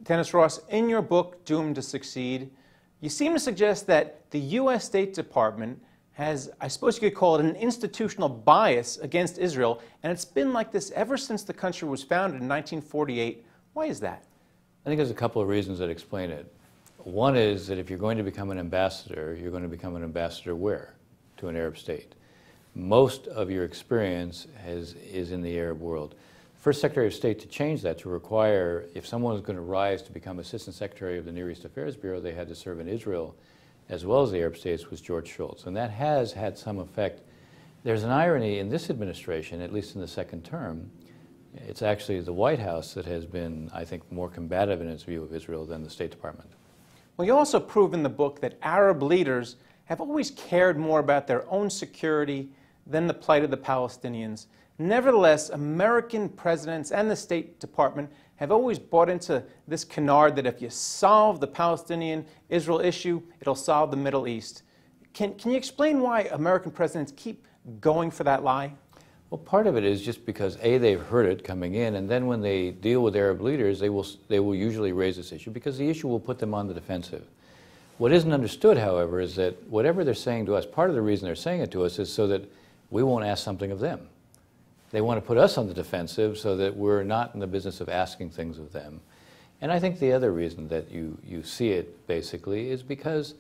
Dennis Ross, in your book, Doomed to Succeed, you seem to suggest that the U.S. State Department has, I suppose you could call it, an institutional bias against Israel, and it's been like this ever since the country was founded in 1948. Why is that? I think there's a couple of reasons that explain it. One is that if you're going to become an ambassador, you're going to become an ambassador where? To an Arab state. Most of your experience is in the Arab world. First Secretary of State to change that, to require, if someone was going to rise to become Assistant Secretary of the Near East Affairs Bureau, they had to serve in Israel as well as the Arab states, was George Shultz. And that has had some effect. There's an irony in this administration, at least in the second term. It's actually the White House that has been, I think, more combative in its view of Israel than the State Department. Well, you also prove in the book that Arab leaders have always cared more about their own security than the plight of the Palestinians. Nevertheless, American presidents and the State Department have always bought into this canard that if you solve the Palestinian-Israel issue, it'll solve the Middle East. Can you explain why American presidents keep going for that lie? Well, part of it is just because, A, they've heard it coming in, and then when they deal with Arab leaders, they will usually raise this issue because the issue will put them on the defensive. What isn't understood, however, is that whatever they're saying to us, part of the reason they're saying it to us is so that we won't ask something of them. They want to put us on the defensive so that we're not in the business of asking things of them. And I think the other reason that you see it, basically, is because,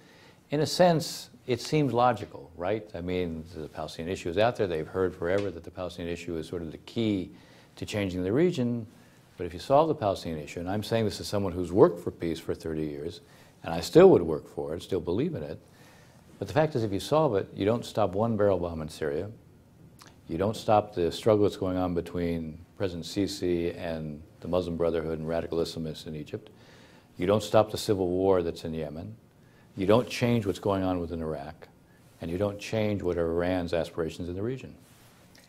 in a sense, it seems logical, right? I mean, the Palestinian issue is out there. They've heard forever that the Palestinian issue is sort of the key to changing the region. But if you solve the Palestinian issue, and I'm saying this as someone who's worked for peace for 30 years, and I still would work for it, still believe in it, but the fact is if you solve it, you don't stop one barrel bomb in Syria. You don't stop the struggle that's going on between President Sisi and the Muslim Brotherhood and radical Islamists in Egypt. You don't stop the civil war that's in Yemen. You don't change what's going on within Iraq. And you don't change what are Iran's aspirations in the region.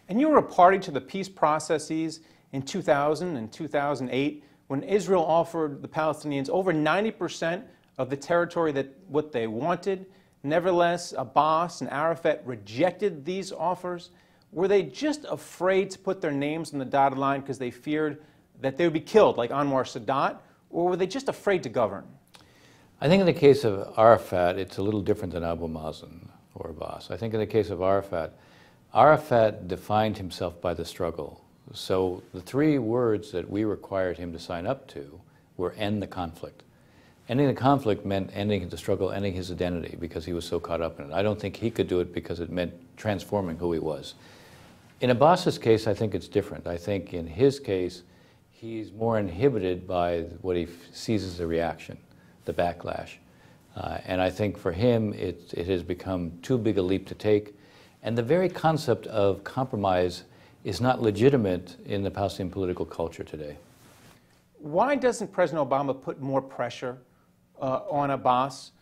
And you were a party to the peace processes in 2000 and 2008 when Israel offered the Palestinians over 90% of the territory that what they wanted. Nevertheless, Abbas and Arafat rejected these offers. Were they just afraid to put their names on the dotted line because they feared that they would be killed, like Anwar Sadat, or were they just afraid to govern? I think in the case of Arafat, it's a little different than Abu Mazen or Abbas. I think in the case of Arafat, Arafat defined himself by the struggle. So the three words that we required him to sign up to were end the conflict. Ending the conflict meant ending the struggle, ending his identity, because he was so caught up in it. I don't think he could do it because it meant transforming who he was. In Abbas's case, I think it's different. I think in his case, he's more inhibited by what he sees as a reaction, the backlash. And I think for him, it has become too big a leap to take. And the very concept of compromise is not legitimate in the Palestinian political culture today. Why doesn't President Obama put more pressure on Abbas?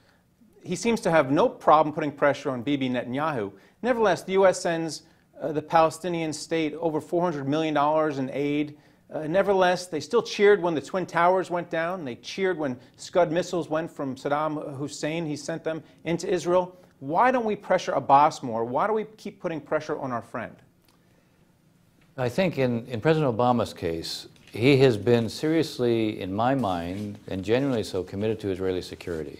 He seems to have no problem putting pressure on Bibi Netanyahu. Nevertheless, the U.S. sends the Palestinian state over $400 million in aid. Nevertheless, they still cheered when the Twin Towers went down. They cheered when Scud missiles went from Saddam Hussein. He sent them into Israel. Why don't we pressure Abbas more? Why do we keep putting pressure on our friend? I think in President Obama's case, he has been seriously, in my mind, and genuinely so, committed to Israeli security.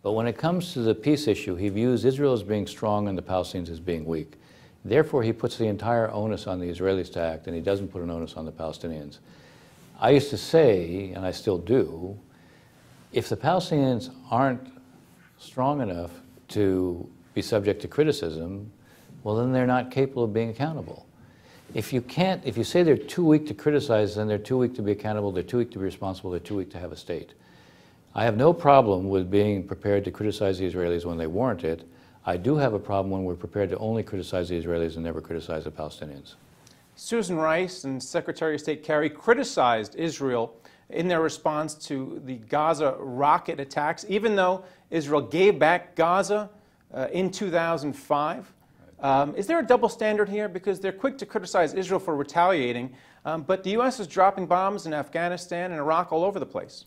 But when it comes to the peace issue, he views Israel as being strong and the Palestinians as being weak. Therefore, he puts the entire onus on the Israelis to act, and he doesn't put an onus on the Palestinians. I used to say, and I still do, if the Palestinians aren't strong enough to be subject to criticism, well, then they're not capable of being accountable. If you say they're too weak to criticize, then they're too weak to be accountable, they're too weak to be responsible, they're too weak to have a state. I have no problem with being prepared to criticize the Israelis when they warrant it. I do have a problem when we're prepared to only criticize the Israelis and never criticize the Palestinians. Susan Rice and Secretary of State Kerry criticized Israel in their response to the Gaza rocket attacks, even though Israel gave back Gaza in 2005. Is there a double standard here? Because they're quick to criticize Israel for retaliating, but the U.S. is dropping bombs in Afghanistan and Iraq all over the place.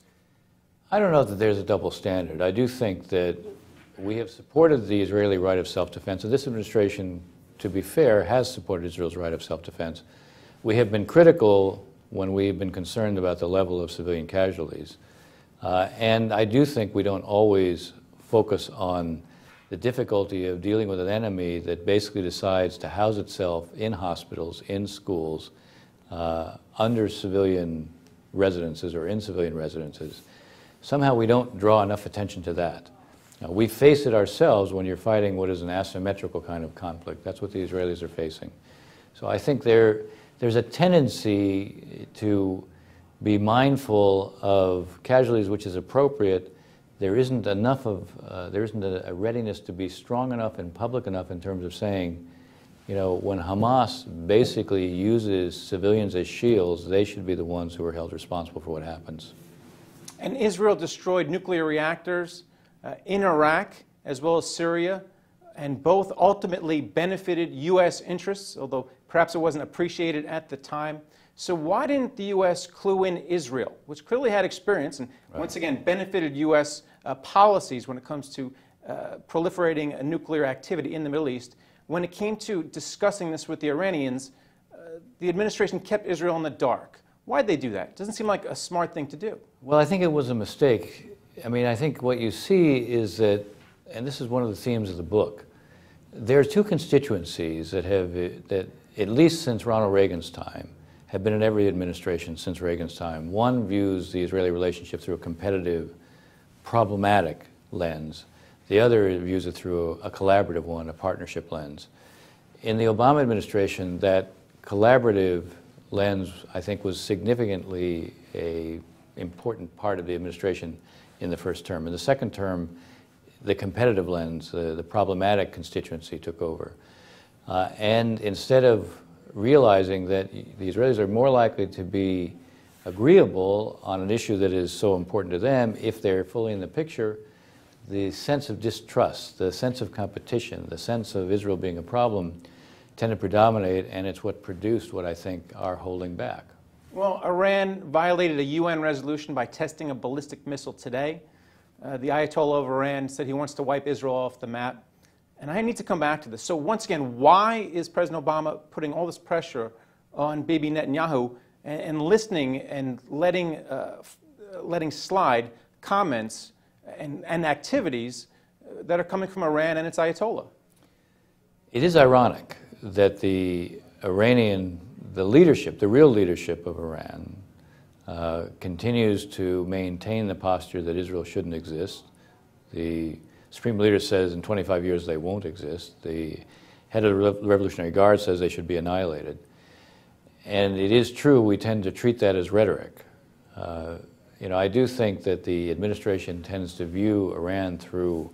I don't know that there's a double standard. I do think that we have supported the Israeli right of self-defense, and this administration, to be fair, has supported Israel's right of self-defense. We have been critical when we've been concerned about the level of civilian casualties, And I do think we don't always focus on the difficulty of dealing with an enemy that basically decides to house itself in hospitals, in schools, under civilian residences or in civilian residences. Somehow we don't draw enough attention to that. Now, we face it ourselves when you're fighting what is an asymmetrical kind of conflict. That's what the Israelis are facing. So I think there's a tendency to be mindful of casualties, which is appropriate. There isn't enough of, there isn't a readiness to be strong enough and public enough in terms of saying, you know, when Hamas basically uses civilians as shields, they should be the ones who are held responsible for what happens. And Israel destroyed nuclear reactors in Iraq as well as Syria, and both ultimately benefited U.S. interests, although perhaps it wasn't appreciated at the time. So why didn't the U.S. clue in Israel, which clearly had experience and once again benefited U.S. Policies when it comes to proliferating a nuclear activity in the Middle East? When it came to discussing this with the Iranians, the administration kept Israel in the dark. Why'd they do that? It doesn't seem like a smart thing to do. Well, I think it was a mistake. I mean, I think what you see is that, and this is one of the themes of the book, there are two constituencies that have, that at least since Ronald Reagan's time, have been in every administration since Reagan's time. One views the Israeli relationship through a competitive, problematic lens. The other views it through a collaborative one, a partnership lens. In the Obama administration, that collaborative lens, I think, was significantly an important part of the administration in the first term. In the second term, the competitive lens, the problematic constituency took over. And instead of realizing that the Israelis are more likely to be agreeable on an issue that is so important to them if they're fully in the picture, the sense of distrust, the sense of competition, the sense of Israel being a problem tend to predominate, and it's what produced what I think are holding back. Well, Iran violated a UN resolution by testing a ballistic missile today. The Ayatollah of Iran said he wants to wipe Israel off the map. And I need to come back to this. So once again, why is President Obama putting all this pressure on Bibi Netanyahu and listening and letting slide comments and activities that are coming from Iran and its Ayatollah? It is ironic that the leadership, the real leadership of Iran, continues to maintain the posture that Israel shouldn't exist. The Supreme Leader says in 25 years they won't exist. The head of the Revolutionary Guard says they should be annihilated. And it is true, we tend to treat that as rhetoric. You know, I do think that the administration tends to view Iran through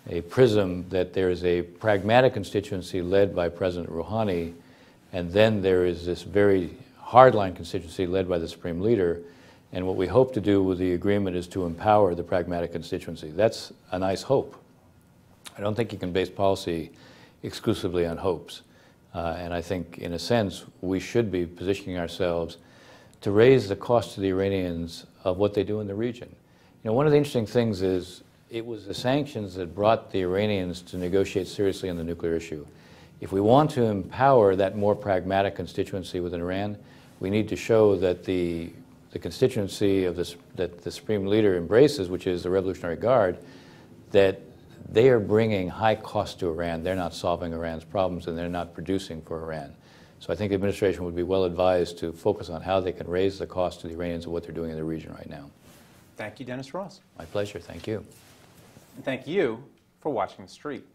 a prism that there is a pragmatic constituency led by President Rouhani, and then there is this very hardline constituency led by the Supreme Leader. And what we hope to do with the agreement is to empower the pragmatic constituency. That's a nice hope. I don't think you can base policy exclusively on hopes. And I think, in a sense, we should be positioning ourselves to raise the cost to the Iranians of what they do in the region. You know, one of the interesting things is it was the sanctions that brought the Iranians to negotiate seriously on the nuclear issue. If we want to empower that more pragmatic constituency within Iran, we need to show that the constituency of this, that the Supreme Leader embraces, which is the Revolutionary Guard, that they are bringing high cost to Iran. They're not solving Iran's problems, and they're not producing for Iran. So I think the administration would be well advised to focus on how they can raise the cost to the Iranians of what they're doing in the region right now. Thank you, Dennis Ross. My pleasure. Thank you. And thank you for watching The Street.